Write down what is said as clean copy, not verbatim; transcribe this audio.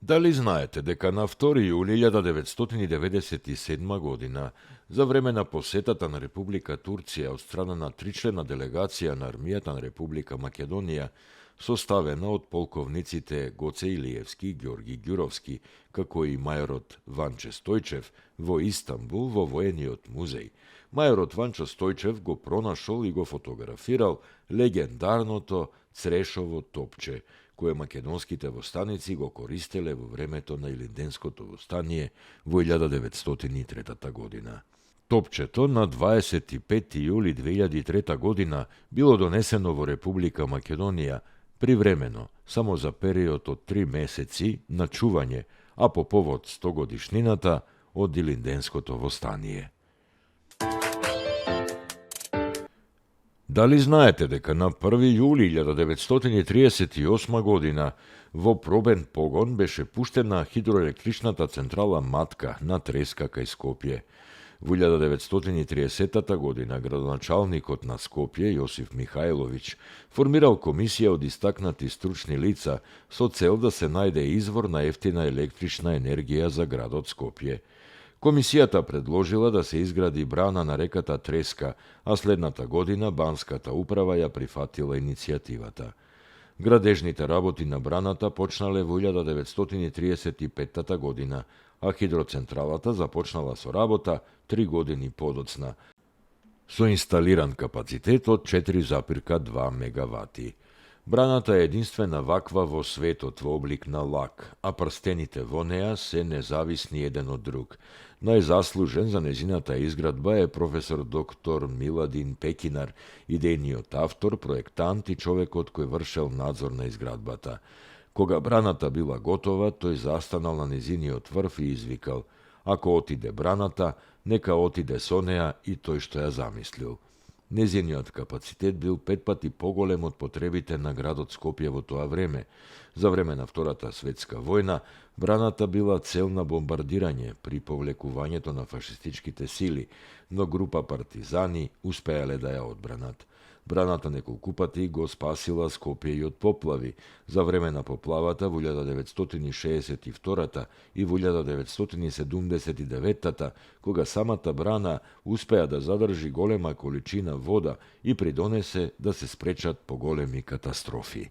Дали знаете дека на 2 јули 1997 година, за време на посетата на Република Турција од страна на тричлена делегација на армијата на Република Македонија, составена од полковниците Гоце Илиевски и Ѓорги Ѓуровски, како и мајорот Ванче Стојчев, во Истанбул во воениот музеј. Мајорот Ванчо Стојчев го пронашол и го фотографирал легендарното Црешово топче, кое македонските востаници го користеле во времето на Илинденското востание во 1903 година. Топчето на 25 јули 2003 година било донесено во Република Македонија привремено, само за период од 3 месеци на чување, а по повод 100 годишнината од Илинденското востание. Дали знаете дека на 1 јули 1938 година во пробен погон беше пуштена хидроелектричната централа Матка на Треска кај Скопје? Во 1930 година градоначалникот на Скопје, Јосиф Михајловиќ, формирал комисија од истакнати стручни лица со цел да се најде извор на ефтина електрична енергија за градот Скопје. Комисијата предложила да се изгради брана на реката Треска, а следната година Банската управа ја прифатила иницијативата. Градежните работи на браната почнале во 1935 година, а хидроцентралата започнала со работа 3 години подоцна, со инсталиран капацитет од 4,2 мегавати. Браната е единствена ваква во светот во облик на лак, а прстените во неа се независни еден од друг. Најзаслужен за незината изградба е професор доктор Миладин Пекинар, идејниот автор, проектант и човекот кој вршел надзор на изградбата. Кога браната била готова, тој застанал на незиниот врв и извикал: "Ако отиде браната, нека отиде со неа и тој што ја замислил." Незиниот капацитет бил 5 пати поголем од потребите на градот Скопје во тоа време. За време на Втората светска војна, браната била цел на бомбардирање при повлекувањето на фашистичките сили, но група партизани успеале да ја одбранат. Браната неколку пати го спасила Скопје и од поплави. За време на поплавата во 1962 и во 1979, кога самата брана успеа да задржи голема количина вода и придонесе да се спречат поголеми катастрофи.